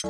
If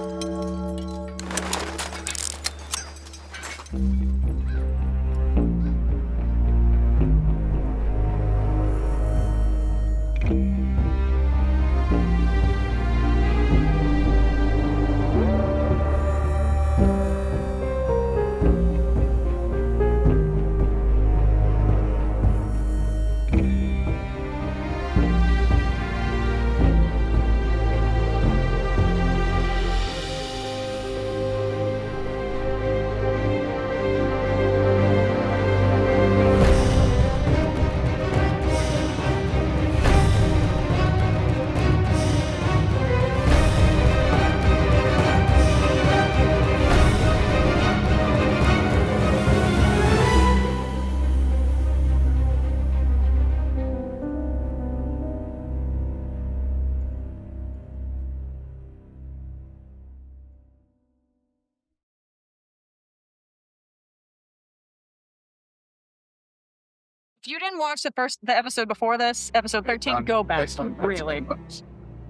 you didn't watch the episode before this, episode 13, go back. Really.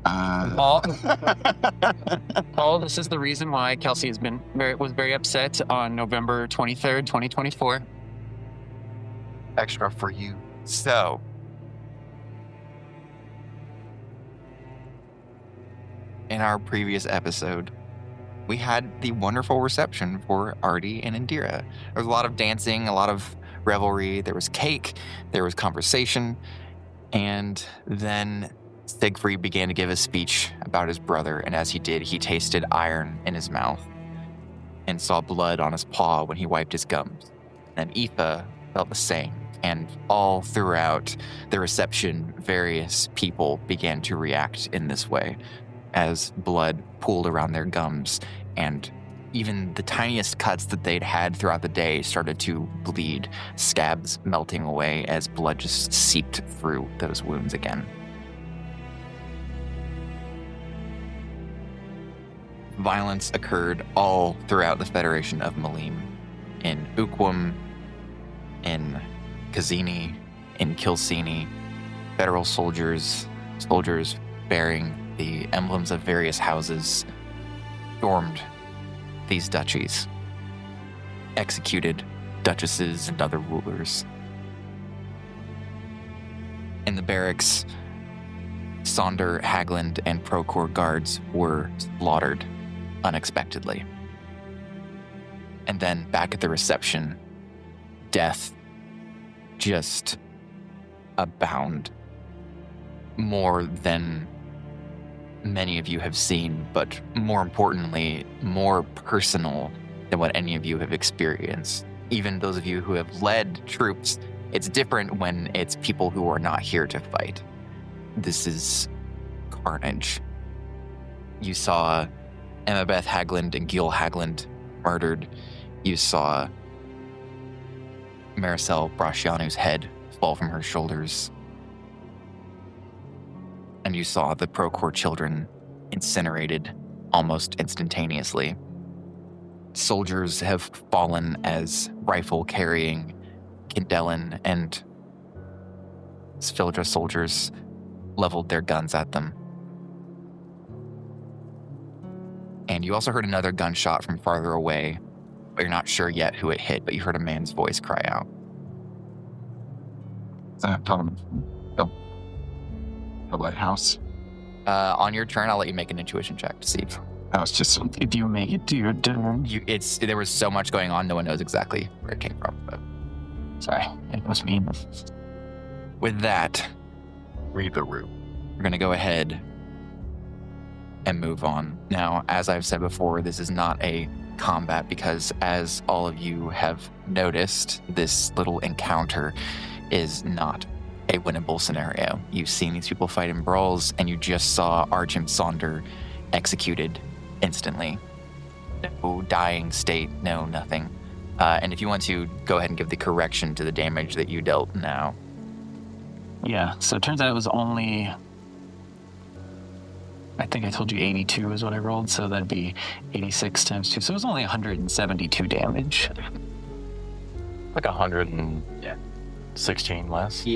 Paul, this is the reason why Kelsey was very upset on November 23rd, 2024. Extra for you. So, in our previous episode, we had the wonderful reception for Artie and Indira. There was a lot of dancing, a lot of revelry, there was cake, there was conversation, and then Siegfried began to give a speech about his brother, and as he did, he tasted iron in his mouth and saw blood on his paw when he wiped his gums. And Aoife felt the same, and all throughout the reception, various people began to react in this way as blood pooled around their gums, and even the tiniest cuts that they'd had throughout the day started to bleed, scabs melting away as blood just seeped through those wounds again. Violence occurred all throughout the Federation of Malim, in Ukwam, in Kazini, in Kilsini. Federal soldiers bearing the emblems of various houses stormed these duchies, executed duchesses and other rulers. In the barracks, Sonder, Hagland, and Procore guards were slaughtered unexpectedly. And then back at the reception, death just abound, more than many of you have seen, but more importantly, more personal than what any of you have experienced. Even those of you who have led troops, it's different when it's people who are not here to fight. This is carnage. You saw Emmabeth Hagland and Gil Hagland murdered. You saw Maricel Brascianu's head fall from her shoulders. And you saw the Procore children incinerated almost instantaneously. Soldiers have fallen as rifle-carrying Kindellan and Sfildra soldiers leveled their guns at them. And you also heard another gunshot from farther away, but you're not sure yet who it hit, but you heard a man's voice cry out. The lighthouse. On your turn, I'll let you make an intuition check to see. It's just if you make it to your turn. There was so much going on, no one knows exactly where it came from. But sorry, it was me. With that, Read the room. we're going to go ahead and move on. Now, as I've said before, this is not a combat because, as all of you have noticed, this little encounter is not a winnable scenario. You've seen these people fight in brawls, and you just saw Archim Sonder executed instantly. No dying state, no nothing. And if you want to, go ahead and give the correction to the damage that you dealt now. Yeah, so it turns out it was only, I think I told you 82 is what I rolled, so that'd be 86 times 2. So it was only 172 damage. Like 116 less.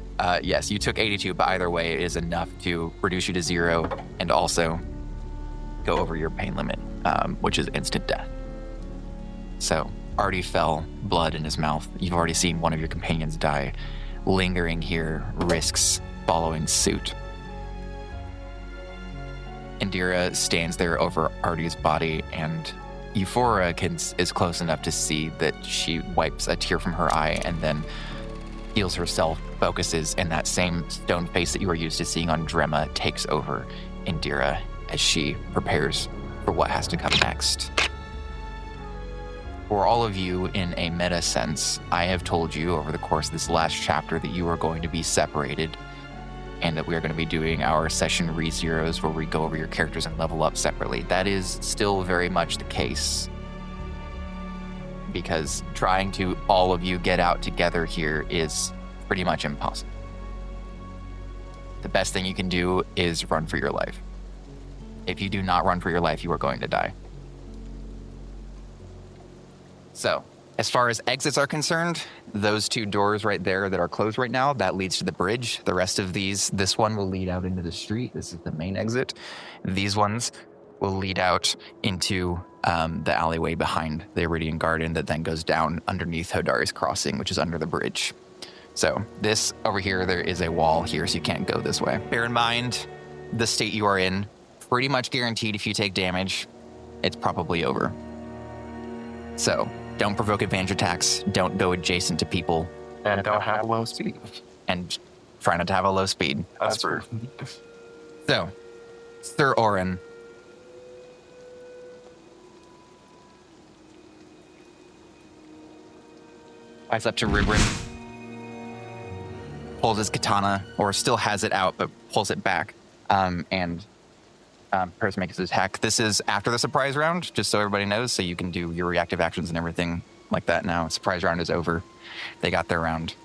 Yes, you took 82, but either way, it is enough to reduce you to 0 and also go over your pain limit, which is instant death. So, Artie fell, blood in his mouth. You've already seen one of your companions die. Lingering here risks following suit. Indira stands there over Artie's body, and Euphora is close enough to see that she wipes a tear from her eye and then heals herself, focuses, and that same stone face that you are used to seeing on Drema takes over Indira as she prepares for what has to come next. For all of you, in a meta sense, I have told you over the course of this last chapter that you are going to be separated and that we are going to be doing our session re-zeros where we go over your characters and level up separately. That is still very much the case, because trying to all of you get out together here is pretty much impossible. The best thing you can do is run for your life. If you do not run for your life, you are going to die. So, as far as exits are concerned, those two doors right there that are closed right now, that leads to the bridge. The rest of this one will lead out into the street. This is the main exit. These ones will lead out into the alleyway behind the Iridian Garden that then goes down underneath Hodari's Crossing, which is under the bridge. So this over here, there is a wall here, so you can't go this way. Bear in mind, the state you are in, pretty much guaranteed if you take damage, it's probably over. So don't provoke advantage attacks, don't go adjacent to people. And don't have low speed. And try not to have a low speed. That's true. So, Sir Orin. Eyes up to Ribrin. Pulls his katana, or still has it out, but pulls it back. And prepares to make his attack. This is after the surprise round, just so everybody knows, so you can do your reactive actions and everything like that now. Surprise round is over. They got their round.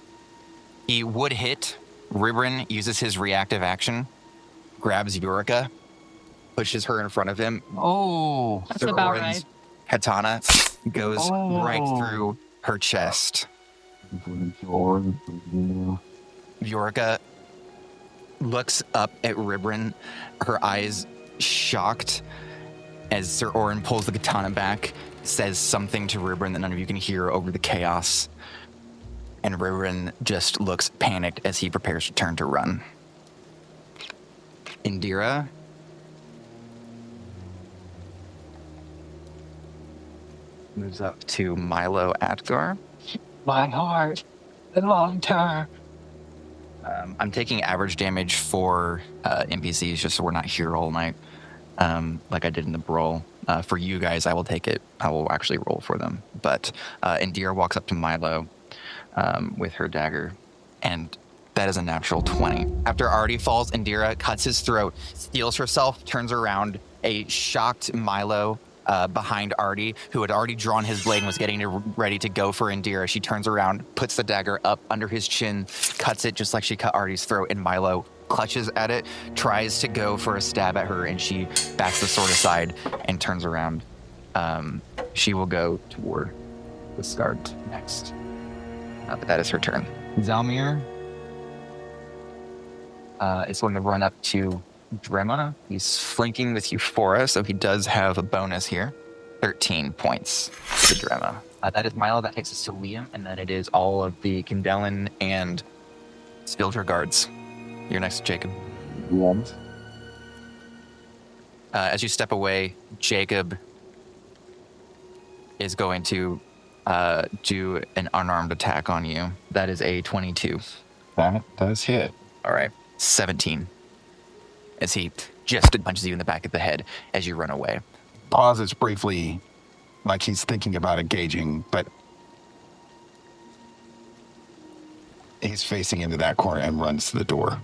He would hit. Ribrin uses his reactive action, grabs Yurika, pushes her in front of him. Oh, That's about right. Katana goes right through her chest. Yurika looks up at Ribrin, her eyes shocked as Sir Orin pulls the katana back, says something to Ribrin that none of you can hear over the chaos. And Ribrin just looks panicked as he prepares to turn to run. Indira. Moves up to Milo Atgar. my heart, the long term. I'm taking average damage for NPCs just so we're not here all night, like I did in the brawl. For you guys, I will take it. I will actually roll for them. But Indira walks up to Milo with her dagger, and that is a natural 20. After Artie falls, Indira cuts his throat, steals herself, turns around. A shocked Milo behind Artie, who had already drawn his blade and was getting ready to go for Indira. She turns around, puts the dagger up under his chin, cuts it just like she cut Artie's throat, and Milo clutches at it, tries to go for a stab at her, and she backs the sword aside and turns around. She will go toward the Scarred next. But that is her turn. Zalmir is going to run up to Drema. He's flanking with Euphora, so he does have a bonus here. 13 points to Drema. That is Milo. That takes us to Liam, and then it is all of the Kindellan and Spildra guards. You're next, Jacob. As you step away, Jacob is going to do an unarmed attack on you. That is a 22. That does hit. All right, 17. As he just punches you in the back of the head as you run away. Pauses briefly, like he's thinking about engaging, but he's facing into that corner and runs to the door.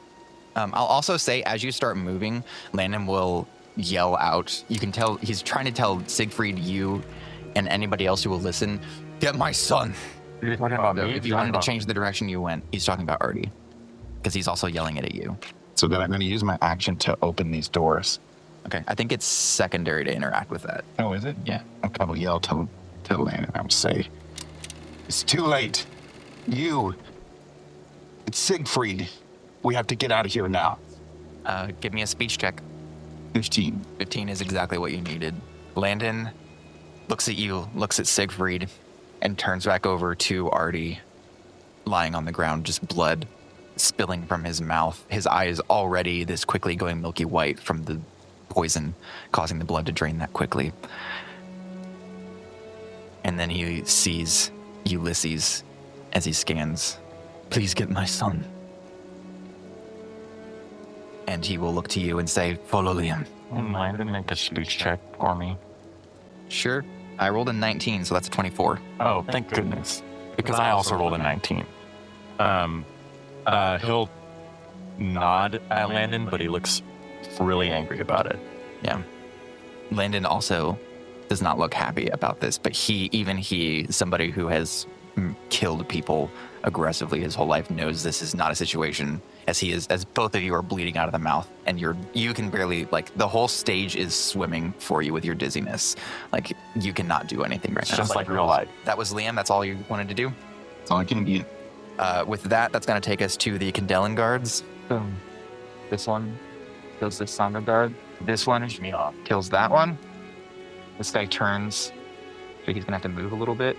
I'll also say, as you start moving, Landon will yell out. You can tell he's trying to tell Siegfried, you, and anybody else who will listen, get my son. You're talking about me? If you wanted to change the direction you went, he's talking about Artie, because he's also yelling it at you. So then I'm going to use my action to open these doors. Okay, I think it's secondary to interact with that. Oh, is it? Yeah. Okay, I will yell to Landon. I will say, it's too late. It's Siegfried. We have to get out of here now. Give me a speech check. 15. 15 is exactly what you needed. Landon looks at you, looks at Siegfried, and turns back over to Artie, lying on the ground, just blood spilling from his mouth. His eye is already this quickly going milky white from the poison, causing the blood to drain that quickly. And then he sees Ulysses as he scans. Please get my son. And he will look to you and say, follow Liam. And Landon, make a speech check for me. Sure. I rolled a 19, so that's a 24. Oh, thank goodness. Because I also rolled a 19. He'll nod at Landon, but he looks really angry about it. Yeah. Landon also does not look happy about this, but he, somebody who has killed people aggressively his whole life, knows this is not a situation as both of you are bleeding out of the mouth and you can barely, like, the whole stage is swimming for you with your dizziness. Like, you cannot do anything right now. Just like real life. That was Liam. That's all you wanted to do? That's all I can get. With that's going to take us to the Candellan guards. Boom. This one kills this Sonder guard. This one Me off. kills that one. This guy turns, so he's gonna have to move a little bit.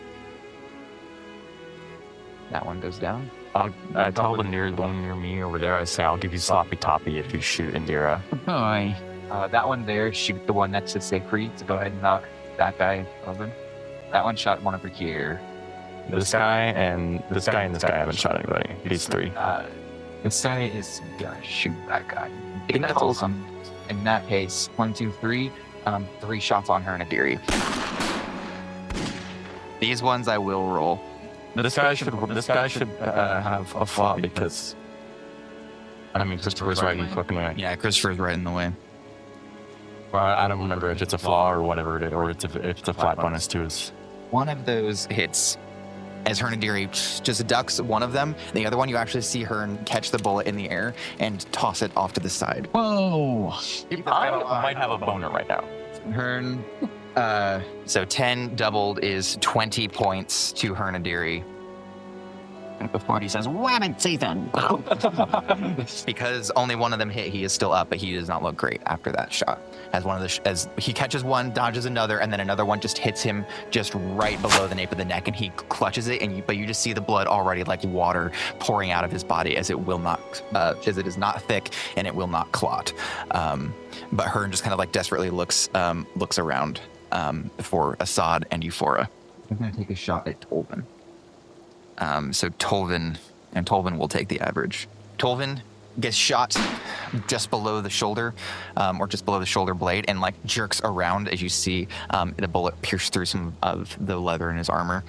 That one goes down. I tell the one near me over there, I say, I'll give you sloppy toppy if you shoot Indira. Boy. That one there, shoot the one next to Siegfried to go ahead and knock that guy over. That one shot one over here. This guy and this guy haven't shot anybody. These three. This guy is gonna shoot that guy. It kills him. In that case, 1, 2, 3. 3 shots on her and a Deary. These ones I will roll. This guy should have a flaw because, I mean, Christopher's right in fucking way. Yeah, Christopher's right in the way. Well, I don't remember if it's a flaw or whatever it is, or if it's a flat bonus to his. One of those hits as Hernadiri just ducks one of them. The other one, you actually see Hern catch the bullet in the air and toss it off to the side. Whoa. I might have a boner right now. Hern, so 10 doubled is 20 points to Hernadiri. Before he says, wham it, Ethan. Because only one of them hit, he is still up, but he does not look great after that shot. As he catches one, dodges another, and then another one just hits him just right below the nape of the neck, and he clutches it, but you just see the blood already like water pouring out of his body, as it will not, as it is not thick and it will not clot. But Hearn just kind of like desperately looks around for Assad and Euphora. I'm gonna take a shot at Tolvin. So Tolvin will take the average. Tolvin gets shot just below the shoulder, or just below the shoulder blade, and like jerks around as you see the bullet pierce through some of the leather in his armor,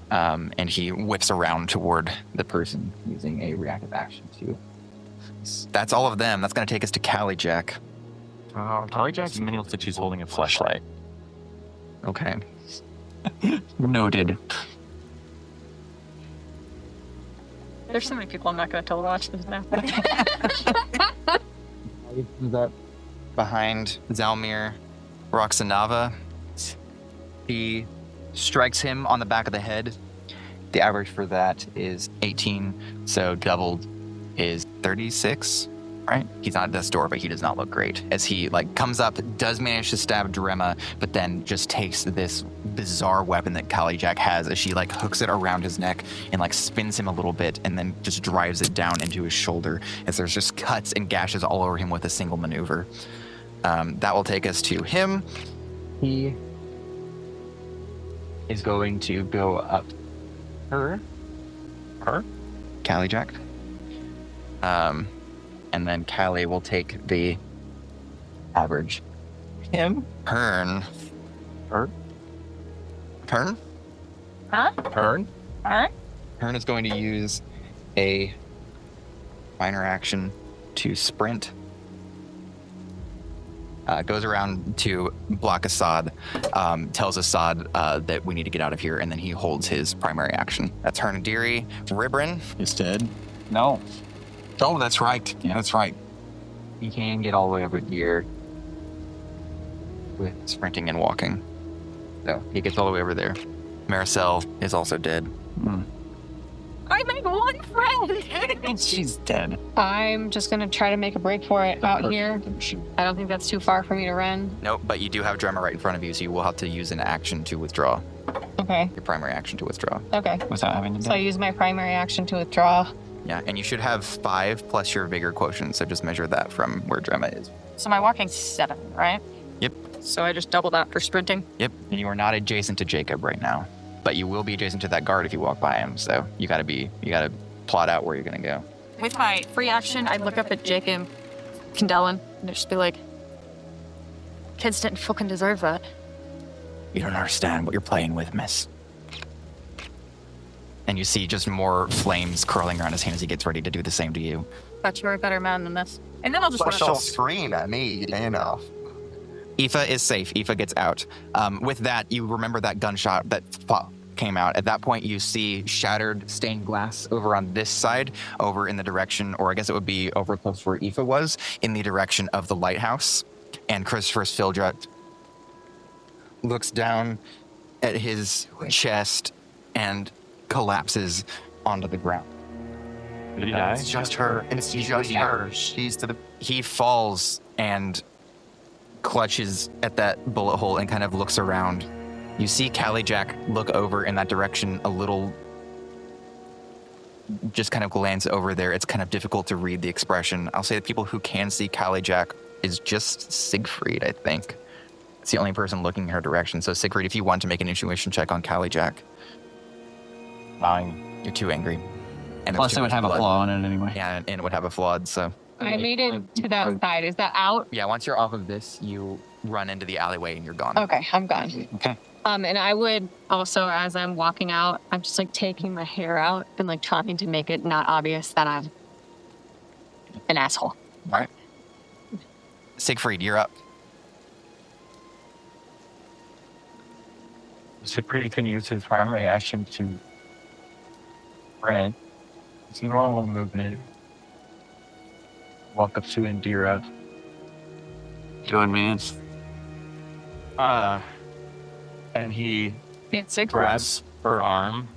and he whips around toward the person using a reactive action too. That's all of them. That's going to take us to Callie Jack. Callie Jack's minimal that she's holding a flashlight. Okay. Noted. There's so many people I'm not going to tell to watch this now. Behind Zalmir Roxanava, he strikes him on the back of the head. The average for that is 18, so doubled is 36, right? He's not at death's door, but he does not look great. As he like comes up, does manage to stab Drema, but then just takes this bizarre weapon that Callie Jack has as she like hooks it around his neck and like spins him a little bit and then just drives it down into his shoulder as there's just cuts and gashes all over him with a single maneuver. That will take us to him. He is going to go up her, Callie Jack. And then Callie will take the average. him, Hearn. Hearn? Hearn? Huh? Hearn? Alright. Hearn is going to use a minor action to sprint. Goes around to block Assad, tells Assad that we need to get out of here, and then he holds his primary action. That's Hernadiri. Ribrin. He's dead. no, Oh, that's right. Yeah, that's right. he can get all the way over here. With sprinting and walking. So he gets all the way over there. Maricel is also dead. I made one friend. She's dead. I'm just gonna try to make a break for it out here. I don't think that's too far for me to run. Nope, but you do have Drema right in front of you, so you will have to use an action to withdraw. Okay. Your primary action to withdraw. Okay. Without having to So I use my primary action to withdraw. Yeah, and you should have 5 plus your vigor quotient, so just measure that from where Drema is. So my walking's 7, right? Yep. So I just double that for sprinting. Yep, and you are not adjacent to Jacob right now, but you will be adjacent to that guard if you walk by him, so you gotta plot out where you're gonna go. With my free action, I'd look up at Jacob Kindellan and just be like, kids didn't fucking deserve that. You don't understand what you're playing with, miss. And you see just more flames curling around his hand as he gets ready to do the same to you. Thought you were a better man than this. And then I'll just But run she'll off. scream at me, you know. Aoife is safe. Aoife gets out. With that, you remember that gunshot that came out. At that point, you see shattered stained glass over on this side, over in the direction, or I guess it would be over close where Aoife was, in the direction of the lighthouse. And Christopher Sfildrut looks down at his chest and collapses onto the ground. Did he die? It's just her. It's just her. She's to the. He falls and clutches at that bullet hole and kind of looks around. You see Callie Jack look over in that direction a little, just kind of glance over there. It's kind of difficult to read the expression. I'll say the people who can see Callie Jack is just Siegfried, I think. It's the only person looking in her direction. So Siegfried, if you want to make an intuition check on Callie Jack. 9. You're too angry. And Plus, it would have a flaw in it anyway. Yeah, and it would have a flawed, so. I made it to that side. Is that out? Yeah, once you're off of this, you run into the alleyway and you're gone. Okay, I'm gone. Okay. And I would also, as I'm walking out, I'm just like taking my hair out and like trying to make it not obvious that I'm an asshole. All right. Siegfried, you're up. Siegfried can use his primary action to run. It's normal movement. Walk up to Indira. Doing, man. And he It's Siegfried. grabs her arm.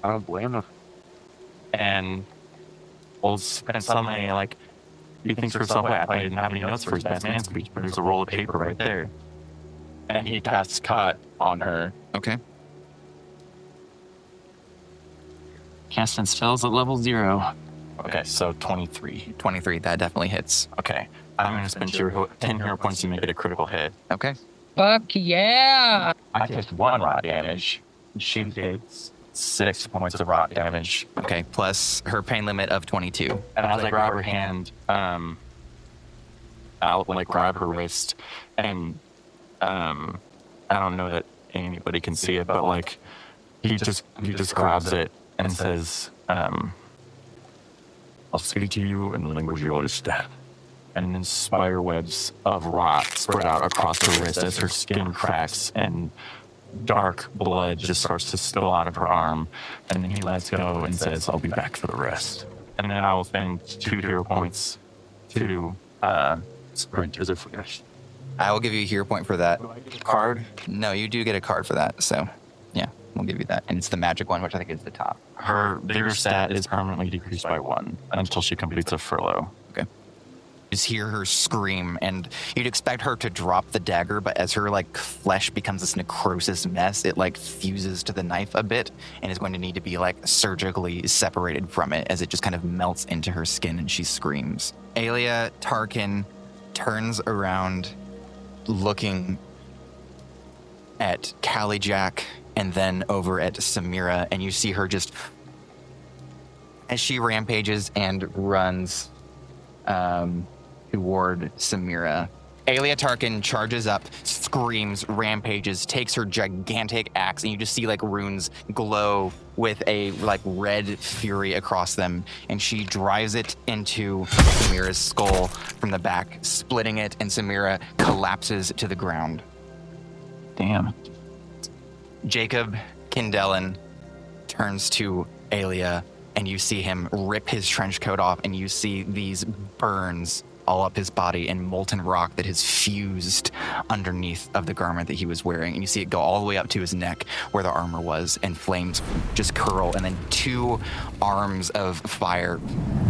I don't blame him. And holds, and suddenly, like, he thinks to himself, wait, I didn't have any notes for his best man speech, but there's a roll of paper right there. And he casts Cut on her. Okay. Casting spells at level 0. Okay, so 23. 23, that definitely hits. Okay, I'm going to spend 10 hero points to make it a critical hit. Okay. Fuck yeah! I take 1 rot damage. She takes 6 points of rot damage. Okay, plus her pain limit of 22. And as I grab her hand, I'll like grab her wrist, and I don't know that anybody can see it, but like he just grabs it and says, "I'll speak to you in the language you understand." And then spider webs of rot spread out across her wrist as her skin cracks and dark blood just starts to spill out of her arm. And then he lets go and says, "I'll be back for the rest." And then I will spend 2 hero points to sprint as a flash. I will give you a hero point for that. Card. No, you do get a card for that, so yeah, we'll give you that. And it's the magic one, which I think is the top. Her vigor stat is permanently decreased by 1 until she completes a furlough. Okay. You just hear her scream, and you'd expect her to drop the dagger, but as her like flesh becomes this necrosis mess, it like fuses to the knife a bit and is going to need to be like surgically separated from it as it just kind of melts into her skin and she screams. Aelia Tarkin turns around looking at Callie Jack and then over at Samira, and you see her just as she rampages and runs toward Samira. Aelia Tarkin charges up, screams, rampages, takes her gigantic axe, and you just see like runes glow with a like red fury across them, and she drives it into Samira's skull from the back, splitting it, and Samira collapses to the ground. Damn. Jacob Kindellan turns to Aelia, and you see him rip his trench coat off, and you see these burns all up his body and molten rock that has fused underneath of the garment that he was wearing. And you see it go all the way up to his neck where the armor was, and flames just curl, and then 2 arms of fire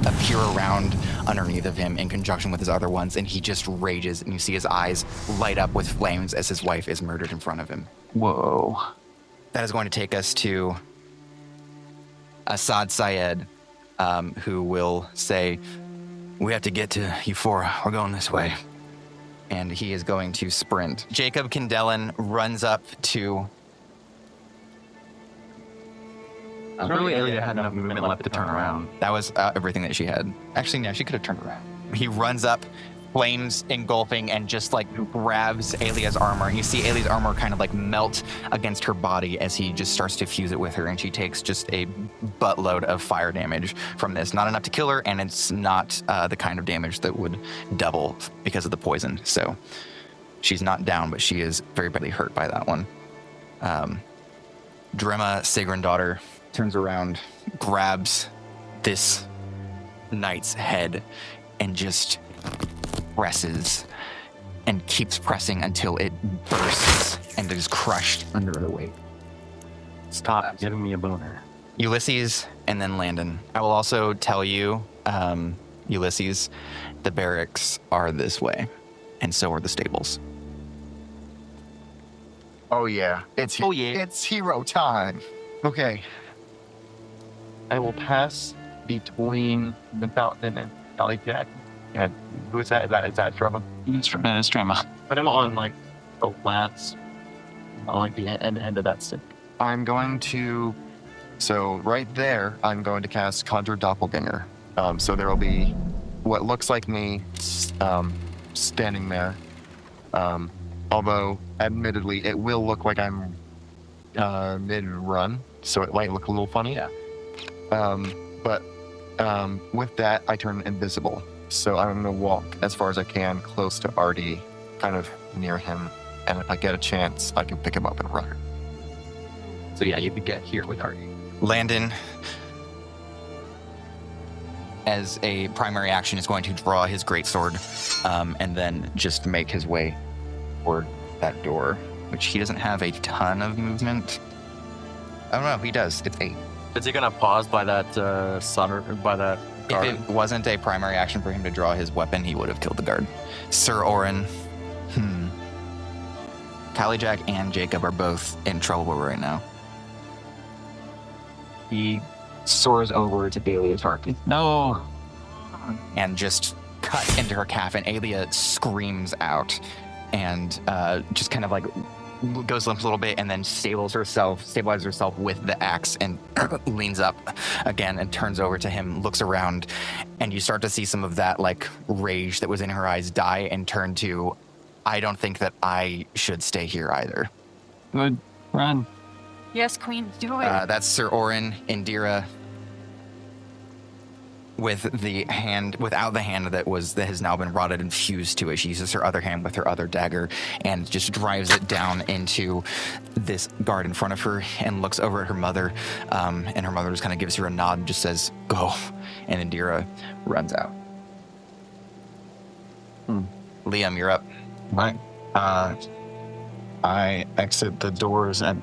appear around underneath of him in conjunction with his other ones, and he just rages, and you see his eyes light up with flames as his wife is murdered in front of him. Whoa. That is going to take us to Assad Syed, who will say, "We have to get to Euphora. We're going this way." And he is going to sprint. Jacob Kindellan runs up to... Really, Elia had enough movement left to turn around. That was everything that she had. Actually, no, she could have turned around. He runs up, flames engulfing, and just like grabs Alia's armor. You see Alia's armor kind of like melt against her body as he just starts to fuse it with her, and she takes just a buttload of fire damage from this. Not enough to kill her, and it's not the kind of damage that would double because of the poison. So she's not down, but she is very badly hurt by that one. Drema, Sigrun daughter, turns around, grabs this knight's head, and just presses and keeps pressing until it bursts and is crushed under the weight. Stop giving me a boner. Ulysses and then Landon. I will also tell you, Ulysses, the barracks are this way, and so are the stables. Oh yeah, it's hero time. Okay. I will pass between the fountain and Alley Jack. And who is that? Is that Drema? It's Drema. But I'm on like the last, on like the end of that stick. I'm going to, so right there, I'm going to cast Conjure Doppelganger. So there will be what looks like me standing there. Although, admittedly, it will look like I'm mid-run, so it might look a little funny. Yeah. But with that, I turn invisible. So I'm going to walk as far as I can close to Artie, kind of near him. And if I get a chance, I can pick him up and run. So yeah, you could get here with Artie. Landon, as a primary action, is going to draw his greatsword and then just make his way toward that door, which he doesn't have a ton of movement. I don't know, he does. It's 8. Is he gonna pause by that by that guard? If it wasn't a primary action for him to draw his weapon, he would have killed the guard. Sir Orin. Callie Jack and Jacob are both in trouble right now. He soars over to Alia's target. No. And just cut into her calf, and Alia screams out and just kind of like goes limp a little bit, and then stabilizes herself with the axe, and leans up again and turns over to him, looks around, and you start to see some of that like rage that was in her eyes die and turn to, I don't think that I should stay here either. Good. Run. Yes, Queen, do it. That's Sir Orin. Indira, with the hand, without the hand that has now been rotted and fused to it. She uses her other hand with her other dagger and just drives it down into this guard in front of her and looks over at her mother. And her mother just kind of gives her a nod and just says, "Go." And Indira runs out. Liam, you're up. Right. I exit the doors, and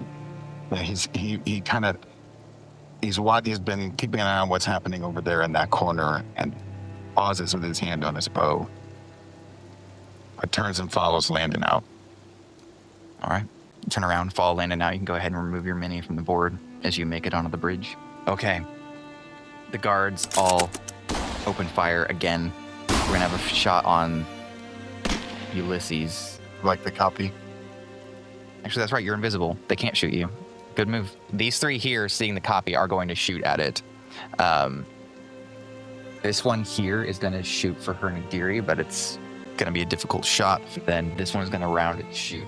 he's been keeping an eye on what's happening over there in that corner, and pauses with his hand on his bow. But turns and follows Landon out. All right. Turn around, follow Landon out. You can go ahead and remove your mini from the board as you make it onto the bridge. Okay. The guards all open fire again. We're gonna have a shot on Ulysses. Like the copy. Actually, that's right. You're invisible. They can't shoot you. Good move. These 3 here, seeing the copy, are going to shoot at it. This one here is going to shoot for her Nagiri, but it's going to be a difficult shot. Then this one is going to round and shoot.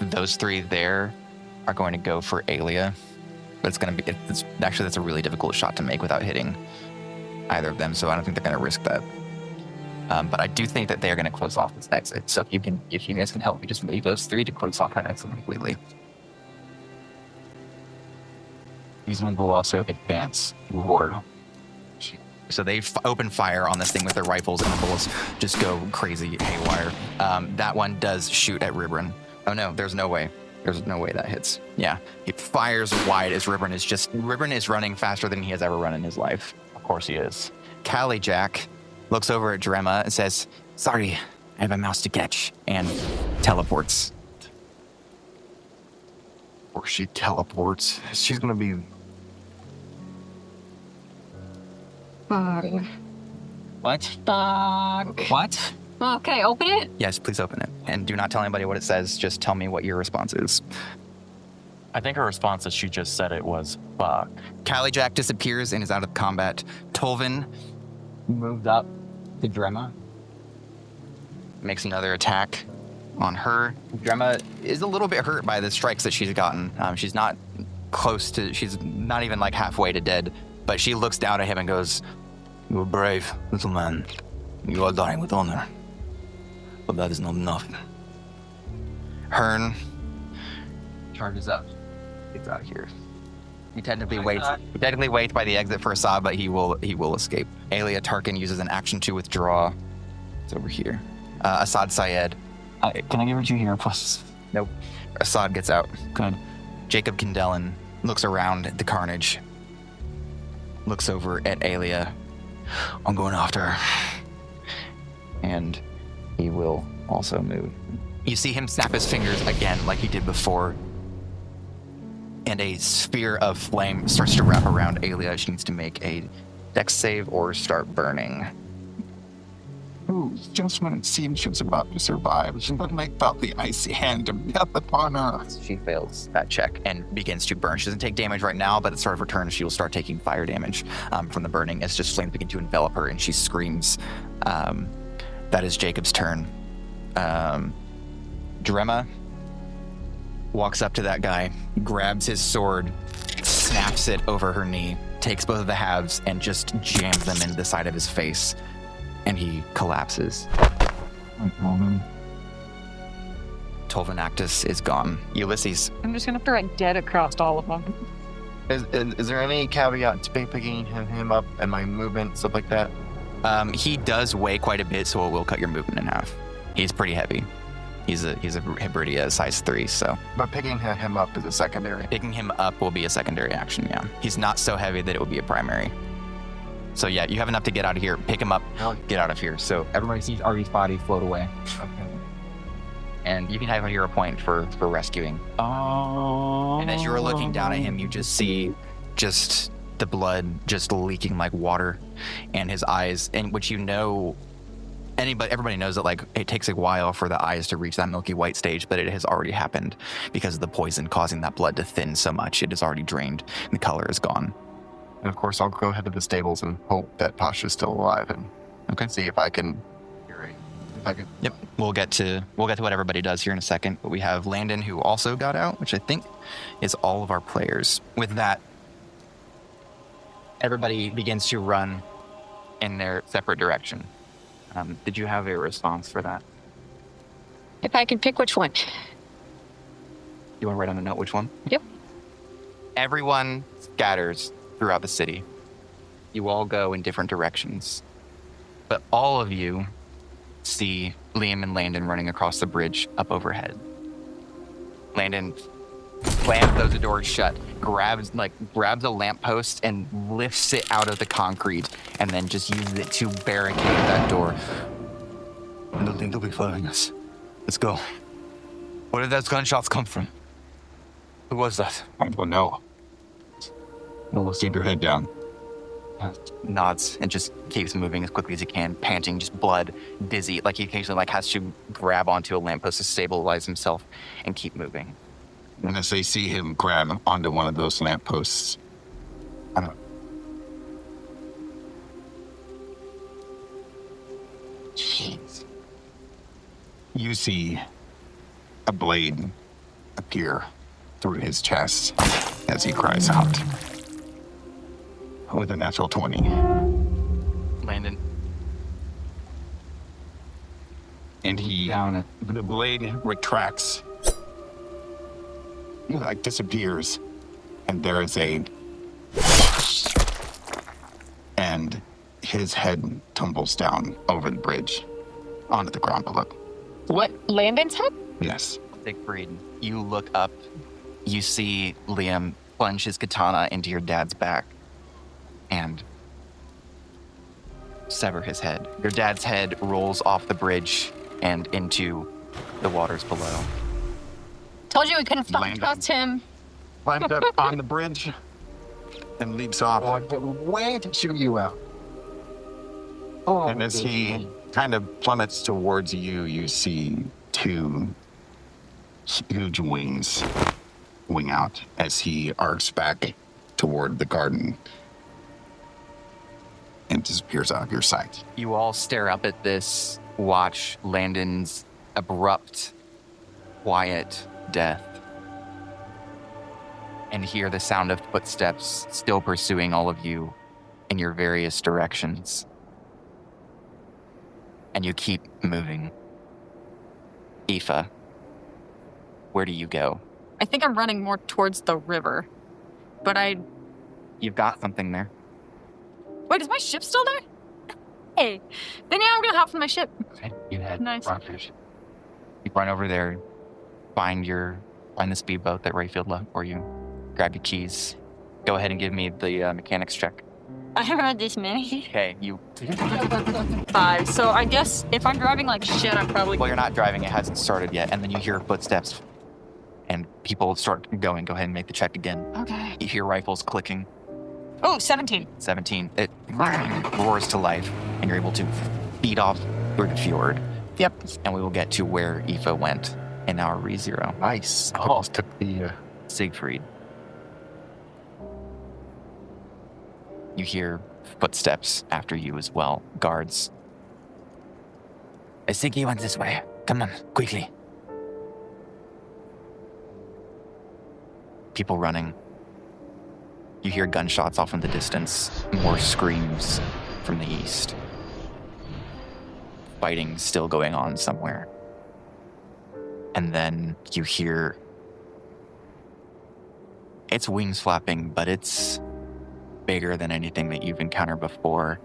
Those 3 there are going to go for Alia, but it's going to be. Actually, that's a really difficult shot to make without hitting either of them. So I don't think they're going to risk that. But I do think that they are going to close off this exit. So if you guys can help me, just move those 3 to close off that exit completely. These ones will also advance forward. So they open fire on this thing with their rifles, and the bullets just go crazy haywire. That one does shoot at Ribrin. Oh no, there's no way. There's no way that hits. Yeah, it fires wide as Ribrin is running faster than he has ever run in his life. Of course he is. Callie Jack looks over at Drema and says, "Sorry, I have a mouse to catch," and teleports. Or she teleports. She's gonna be. Fuck. What? Fuck. What? Okay, open it. Yes, please open it. And do not tell anybody what it says. Just tell me what your response is. I think her response as she just said it was, fuck. Callie Jack disappears and is out of combat. Tolvin Moved up to Drema. makes another attack on her. Drema is a little bit hurt by the strikes that she's gotten. She's not she's not even like halfway to dead, but she looks down at him and goes, "You are brave, little man. You are dying with honor. But that is not enough." Hearn Charges up. gets out of here. He technically waits by the exit for Assad, but he will escape. Alia Tarkin uses an action to withdraw. It's over here. Assad Syed. Can I give her 2 hero plus? Nope. Assad gets out. Good. Jacob Kindellan looks around at the carnage. Looks over at Alia. "I'm going after her." And he will also move. You see him snap his fingers again like he did before. And a sphere of flame starts to wrap around Alia. She needs to make a dex save or start burning. Ooh, just when it seemed she was about to survive, suddenly felt the icy hand of death upon her. She fails that check and begins to burn. She doesn't take damage right now, but at the start of her turn, she will start taking fire damage from the burning as just flames begin to envelop her and she screams. That is Jacob's turn. Drema walks up to that guy, grabs his sword, snaps it over her knee, takes both of the halves, and just jams them into the side of his face. And he collapses. Tolvanactus is gone. Ulysses. I'm just gonna throw it dead across all of them. Is there any caveat to picking him up and my movement, stuff like that? He does weigh quite a bit, so it will cut your movement in half. He's pretty heavy. He's a Hebridia size 3, so. But picking him up is a secondary. Picking him up will be a secondary action, yeah. He's not so heavy that it will be a primary. So yeah, you have enough to get out of here. Pick him up, get out of here. So Everybody sees Artie's body float away. Okay. and you can have a hero point for rescuing. Oh. And as you're looking down at him, you just see just the blood just leaking like water, and his eyes, and which everybody knows that like it takes a while for the eyes to reach that milky white stage, but it has already happened because of the poison causing that blood to thin so much. It is already drained and the color is gone. And of course, I'll go ahead to the stables and hope that Pasha's still alive and see if I can. Yep, we'll get to what everybody does here in a second. But we have Landon, who also got out, which I think is all of our players. With that, everybody begins to run in their separate direction. Did you have a response for that? If I can pick which one. You want to write on a note which one? Yep. Everyone scatters throughout the city. You all go in different directions. But all of you see Liam and Landon running across the bridge up overhead. Landon slams those doors shut, grabs a lamppost and lifts it out of the concrete, and then just uses it to barricade that door. I don't think they'll be following us. Let's go. Where did those gunshots come from? Who was that? I don't know. We'll keep your head down. Nods and just keeps moving as quickly as he can, panting, just blood, dizzy. Like he occasionally has to grab onto a lamppost to stabilize himself and keep moving. And as they see him grab onto one of those lampposts, Jeez. You see a blade appear through his chest as he cries out with a natural 20. Landon. And the blade retracts, like disappears, and there is and his head tumbles down over the bridge onto the ground below. What? Landon's head? Yes. Siegfried, you look up, you see Liam plunge his katana into your dad's back and sever his head. Your dad's head rolls off the bridge and into the waters below. Told you we couldn't fucking Landon. trust him. Climbed up on the bridge and leaps off. Way to chew you out. Oh, And as he kind of plummets towards you, you see two huge wings wing out as he arcs back toward the garden and disappears out of your sight. You all stare up at this, watch Landon's abrupt, quiet death, and hear the sound of footsteps still pursuing all of you in your various directions. And you keep moving. Aoife, where do you go? I think I'm running more towards the river. But You've got something there. Wait, is my ship still there? Hey. Then yeah, I'm gonna hop from my ship. Okay, you head Nice. You run over there, find the speedboat that Rayfield left for you, grab your keys. Go ahead and give me the mechanics check. I haven't had this many. Okay, you. 5. So I guess if I'm driving like shit, I'm probably. Well, you're not driving. It hasn't started yet, and then you hear footsteps, and people start going. Go ahead and make the check again. Okay. You hear rifles clicking. Oh, 17. 17. It roars to life, and you're able to beat off through the fjord. Yep. And we will get to where Aoife went in our re-zero. Nice. I almost took the. Siegfried. You hear footsteps after you as well. Guards. I think he went this way. Come on, quickly. People running. You hear gunshots off in the distance. More screams from the east. Fighting still going on somewhere. And then you hear... It's wings flapping, but it's bigger than anything that you've encountered before,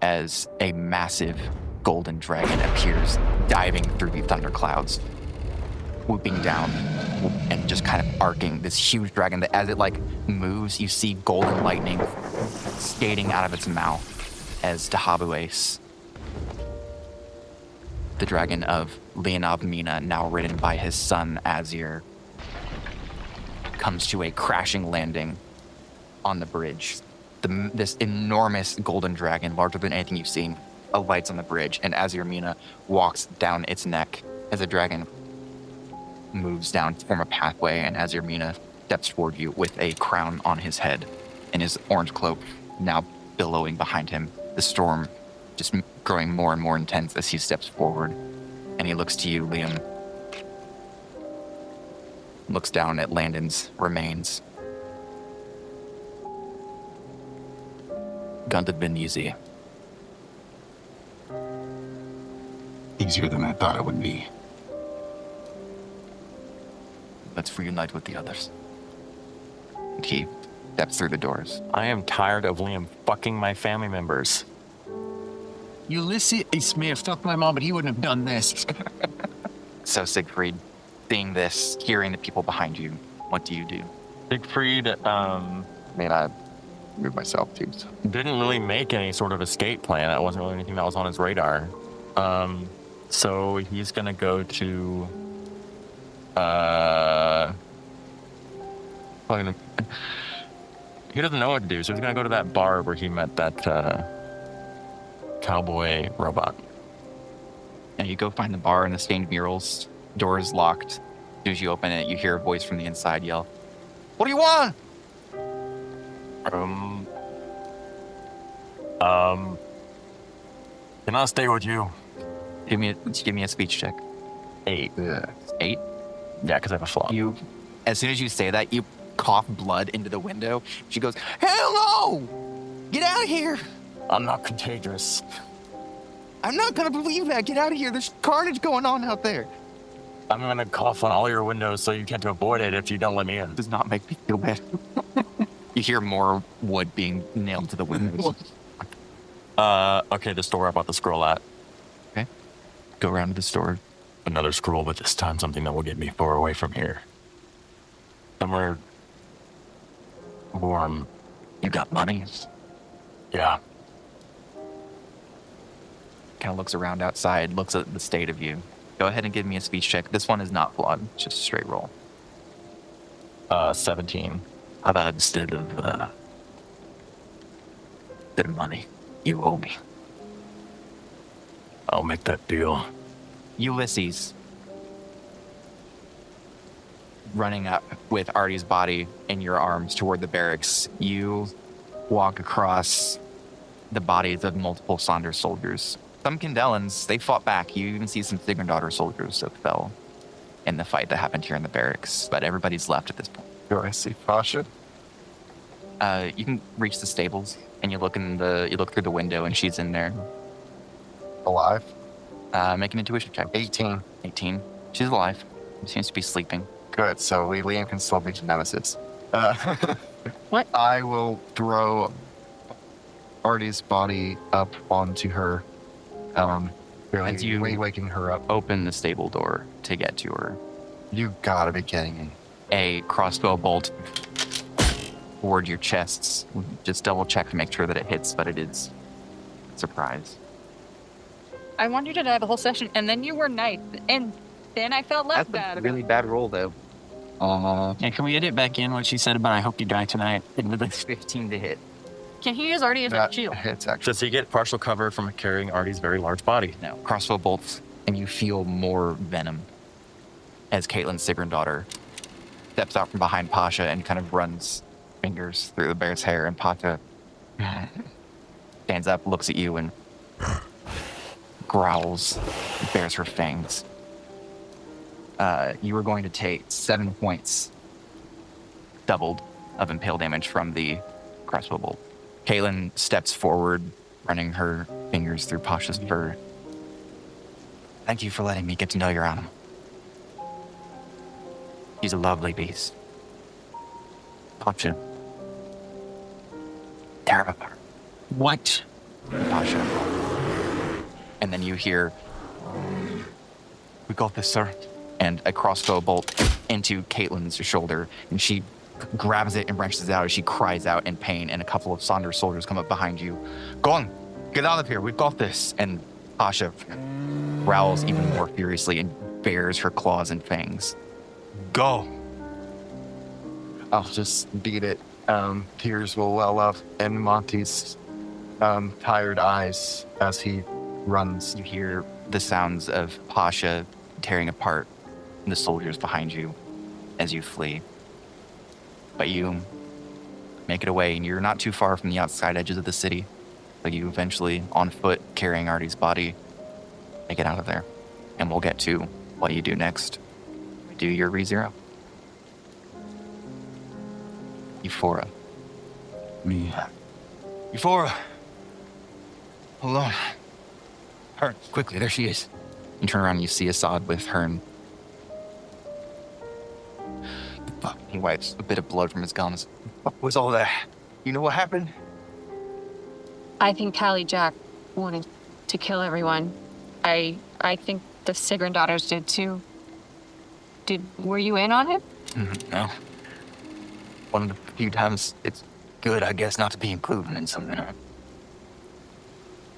as a massive golden dragon appears, diving through the thunderclouds, swooping down and just kind of arcing this huge dragon that as it like moves, you see golden lightning skating out of its mouth as Dahabues, the dragon of Leonov Mina, now ridden by his son Azir, comes to a crashing landing on the bridge. This enormous golden dragon, larger than anything you've seen, alights on the bridge, and Azir Mina walks down its neck as the dragon moves down to form a pathway, and Azir Mina steps toward you with a crown on his head and his orange cloak now billowing behind him, the storm just growing more and more intense as he steps forward. And he looks to you, Liam. Looks down at Landon's remains. Couldn't have been easy. Easier than I thought it would be. Let's reunite with the others. And he steps through the doors. I am tired of Liam fucking my family members. Ulysses may have fucked my mom, but he wouldn't have done this. So Siegfried, seeing this, hearing the people behind you, what do you do? Siegfried I mean, I moved myself too. So. didn't really make any sort of escape plan. That wasn't really anything that was on his radar. So he's gonna go to he doesn't know what to do, so he's gonna go to that bar where he met that cowboy robot. And you go find the bar and the stained murals. Door is locked. As soon as you open it, you hear a voice from the inside yell, "What do you want?" Can I stay with you? Give me a speech check. 8. Yeah. 8. Yeah, because I have a flaw. You, as soon as you say that, you cough blood into the window. She goes, "Hell no! Get out of here! I'm not contagious. I'm not gonna believe that. Get out of here. There's carnage going on out there." I'm gonna cough on all your windows so you can't avoid it if you don't let me in. Does not make me feel bad. You hear more wood being nailed to the windows. Okay, the store I bought the scroll at. Go around to the store. Another scroll, but this time something that will get me far away from here. Somewhere warm. You got money? Yeah. Kind of looks around outside, looks at the state of you. Go ahead and give me a speech check. This one is not flawed. It's just a straight roll. 17. How about instead of money, you owe me? I'll make that deal. Ulysses, running up with Artie's body in your arms toward the barracks, you walk across the bodies of multiple Saunders soldiers. Some Kindellans, they fought back. You even see some Sigrandaughter soldiers that fell in the fight that happened here in the barracks, but everybody's left at this point. Do I see Pasha? You can reach the stables, and you look through the window, and she's in there. Alive? Make an intuition check. 18. 18. She's alive. She seems to be sleeping. Good, so Liam can still be Nemesis. What? I will throw Artie's body up onto her. Really As you- waking her up. Open the stable door to get to her. You gotta be kidding me. A crossbow bolt toward your chests. Just double check to make sure that it hits, but it is. Surprise. I wanted you to die the whole session, and then you were nice, and then I felt less bad. That's a really bad roll, though. Yeah, can we edit back in what she said about I hope you die tonight? 15 to hit. Can he use Artie as a That shield? hits actually. Does he get partial cover from carrying Artie's very large body? No, crossbow bolts, and you feel more venom as Caitlin Sigrandaughter steps out from behind Pasha and kind of runs fingers through the bear's hair, and Pasha stands up, looks at you, and growls, bares her fangs. You are going to take 7 points, doubled, of impale damage from the crossbow bolt. Caitlin steps forward, running her fingers through Pasha's fur. Thank you for letting me get to know your animal. He's a lovely beast. Pasha. Tear him apart. What? Pasha. And then you hear, "We got this, sir." And a crossbow bolt into Caitlin's shoulder, and she grabs it and wrenches it out as she cries out in pain, and a couple of Saunders soldiers come up behind you. "Go on, get out of here, we've got this." And Pasha growls even more furiously and bares her claws and fangs. "Go." I'll just beat it. Tears will well up in Monty's tired eyes as he runs. You hear the sounds of Pasha tearing apart the soldiers behind you as you flee. But you make it away, and you're not too far from the outside edges of the city. But you eventually, on foot, carrying Artie's body, make it out of there. And we'll get to what you do next. We do your ReZero. Euphora. Me. Euphora! Hold on. Hearn, quickly, there she is. You turn around and you see Assad with Hearn. He wipes a bit of blood from his gums. What was all that? You know what happened? I think Callie Jack wanted to kill everyone. I think the Sigrun daughters did too. Were you in on it? No. One of the few times it's good, I guess, not to be included in something.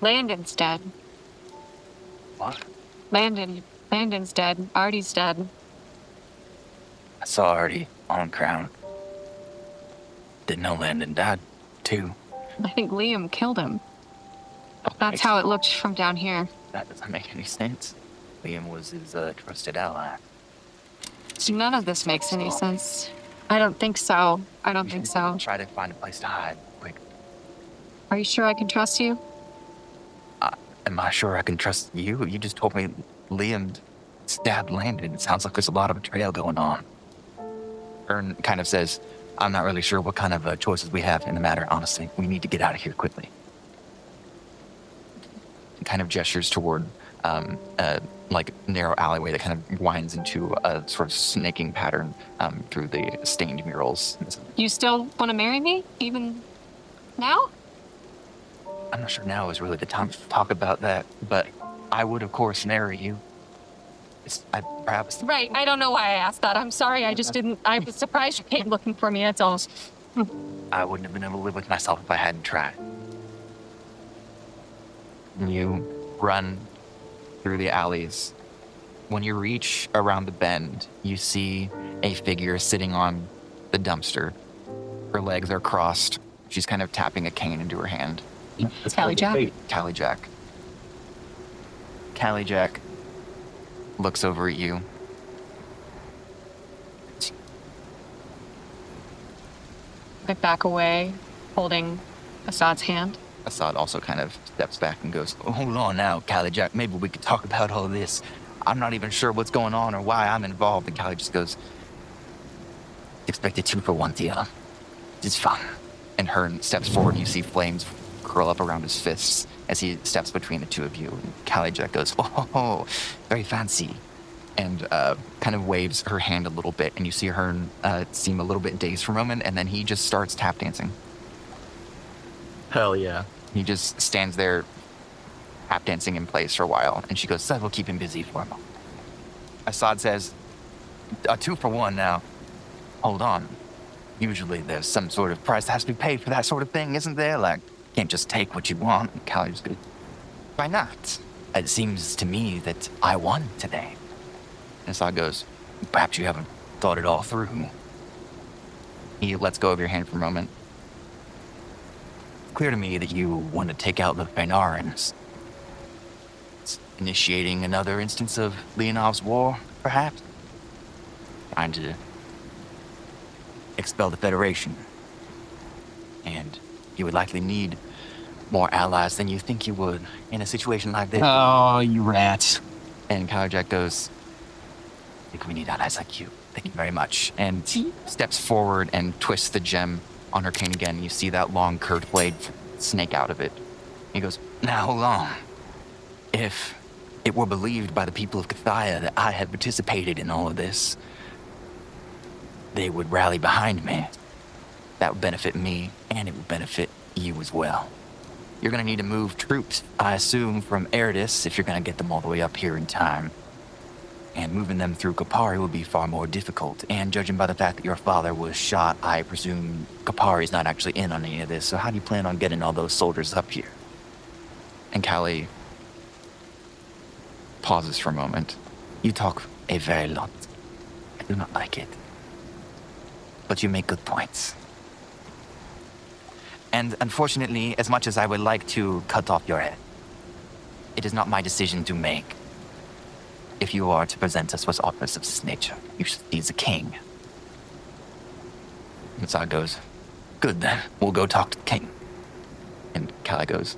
Landon's dead. What? Landon's dead. Artie's dead. I saw Artie on Crown. Didn't know Landon died, too. I think Liam killed him. That's how it looked from down here. That doesn't make any sense. Liam was his trusted ally. So none of this makes any sense. I don't think so. I don't think so. Try to find a place to hide, quick. Are you sure I can trust you? Am I sure I can trust you? You just told me Liam stabbed Landon. It sounds like there's a lot of betrayal going on. Hearn kind of says, "I'm not really sure what kind of choices we have in the matter, honestly. We need to get out of here quickly." He kind of gestures toward like narrow alleyway that kind of winds into a sort of snaking pattern through the stained murals. You still want to marry me? Even now? I'm not sure now is really the time to talk about that, but I would, of course, marry you. Perhaps. Right. I don't know why I asked that. I'm sorry. I just didn't. I was surprised you came looking for me. That's all. I wouldn't have been able to live with myself if I hadn't tried. You run through the alleys. When you reach around the bend, you see a figure sitting on the dumpster. Her legs are crossed. She's kind of tapping a cane into her hand. It's Callie Jack. Callie Jack. Callie Jack looks over at you. I back away, holding Assad's hand. Assad also kind of steps back and goes, hold on now, Callie Jack. Maybe we could talk about all this. I'm not even sure what's going on or why I'm involved. And Callie just goes, expect a 2-for-1 deal. It's fun. And Hearn steps forward and you see flames curl up around his fists as he steps between the two of you. And Callie Jack goes, oh, very fancy. And kind of waves her hand a little bit. And you see Hearn seem a little bit dazed for a moment. And then he just starts tap dancing. Hell yeah. He just stands there tap dancing in place for a while. And she goes, that will keep him busy for a moment. Assad says, a 2-for-1 now. Hold on. Usually there's some sort of price that has to be paid for that sort of thing, isn't there? Like, you can't just take what you want. And Callie's good. Why not? It seems to me that I won today. And Assad goes, perhaps you haven't thought it all through. He lets go of your hand for a moment. It's clear to me that you want to take out the Bainarans. It's initiating another instance of Leonov's war, perhaps? Trying to expel the Federation. And you would likely need more allies than you think you would in a situation like this. Oh, you rats. And Callie Jack goes, I think we need allies like you. Thank you very much. And steps forward and twists the gem on her cane again. You see that long curved blade snake out of it. He goes, now hold on. If it were believed by the people of Cathaya that I had participated in all of this, they would rally behind me. That would benefit me, and it would benefit you as well. You're gonna need to move troops, I assume, from Eridus if you're gonna get them all the way up here in time. And moving them through Kapari would be far more difficult. And judging by the fact that your father was shot, I presume Kapari's not actually in on any of this. So how do you plan on getting all those soldiers up here? And Callie pauses for a moment. You talk a very lot. I do not like it. But you make good points. And unfortunately, as much as I would like to cut off your head, it is not my decision to make. If you are to present us with offers of this nature, you should seize the king. And Zod goes, good then, we'll go talk to the king. And Callie goes,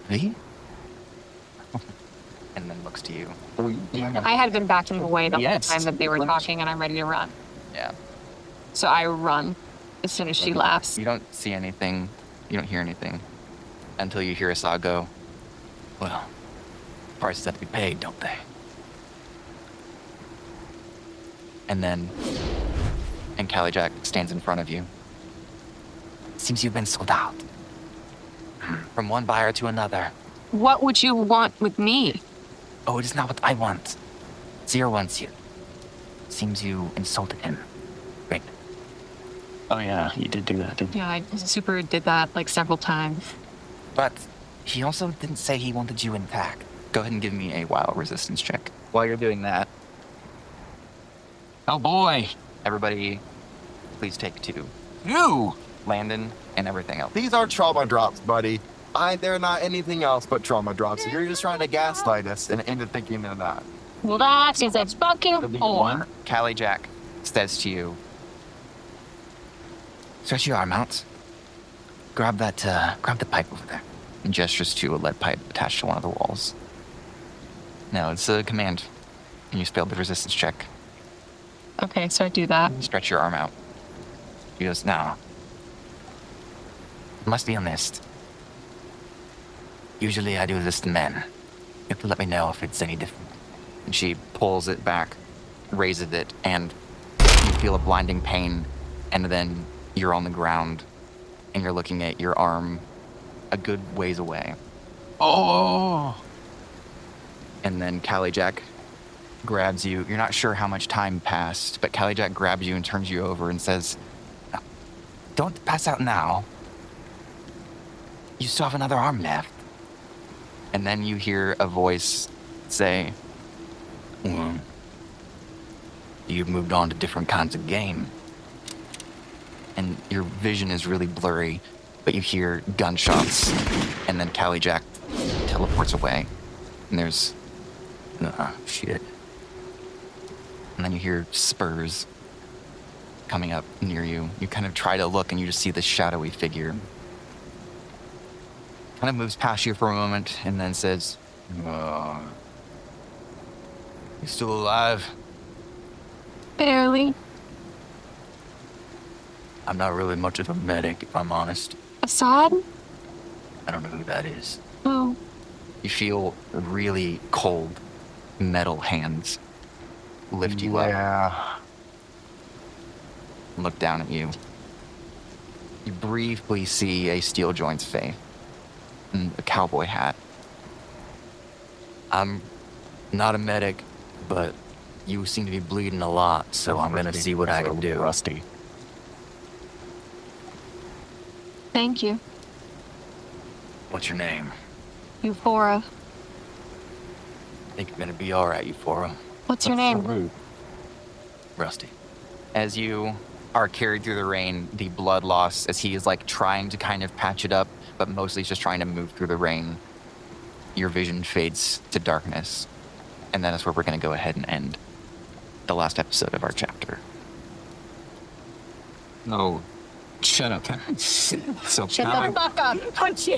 me? And then looks to you. I had been backing away the whole Yes. time that they were talking, and I'm ready to run. Yeah. So I run as soon as she laughs. You don't see anything, you don't hear anything, until you hear Assad go, well, prices have to be paid, don't they? And then, and Callie Jack stands in front of you. Seems you've been sold out. From one buyer to another. What would you want with me? Oh, it is not what I want. Zero wants you. Seems you insulted him. Great. Oh, yeah, you did do that, didn't you? Yeah, I super did that like several times. But he also didn't say he wanted you intact. Go ahead and give me a wild resistance check. While you're doing that, Oh, boy. everybody, please take 2. You! Landon and everything else. These are trauma drops, buddy. They're not anything else but trauma drops. You're just trying to gaslight us and into thinking they're not. Well, that is a fucking whore. Callie Jack says to you, stretch your arm out. Grab the pipe over there. And gestures to a lead pipe attached to one of the walls. No, it's a command. And you failed the resistance check. Okay, so I do that. Stretch your arm out. She goes, now. It must be a mist. Usually I do this to men. You have to let me know if it's any different. And she pulls it back, raises it, and you feel a blinding pain. And then you're on the ground, and you're looking at your arm a good ways away. Oh! And then Callie Jack grabs you. You're not sure how much time passed, but Callie Jack grabs you and turns you over and says, "Don't pass out now. You still have another arm left." And then you hear a voice say, "Well, you've moved on to different kinds of game." And your vision is really blurry, but you hear gunshots, and then Callie Jack teleports away. And there's, shit. And then you hear spurs coming up near you. You kind of try to look, and you just see this shadowy figure. Kind of moves past you for a moment, and then says, "You still alive?" Barely. "I'm not really much of a medic, if I'm honest. Assad? I don't know who that is." Oh. You feel really cold metal hands lift you up and look down at you. You briefly see a steel joint's face and a cowboy hat. "I'm not a medic, but you seem to be bleeding a lot, so I'm gonna see what I can do." Rusty. Thank you. "What's your name?" Euphora. "I think you're gonna be all right, Euphora." What's your name? Rude. Rusty. As you are carried through the rain, the blood loss, as he is like trying to kind of patch it up, but mostly just trying to move through the rain, your vision fades to darkness. And that is where we're going to go ahead and end the last episode of our chapter. No. Shut up. So Shut the fuck up. Punch you.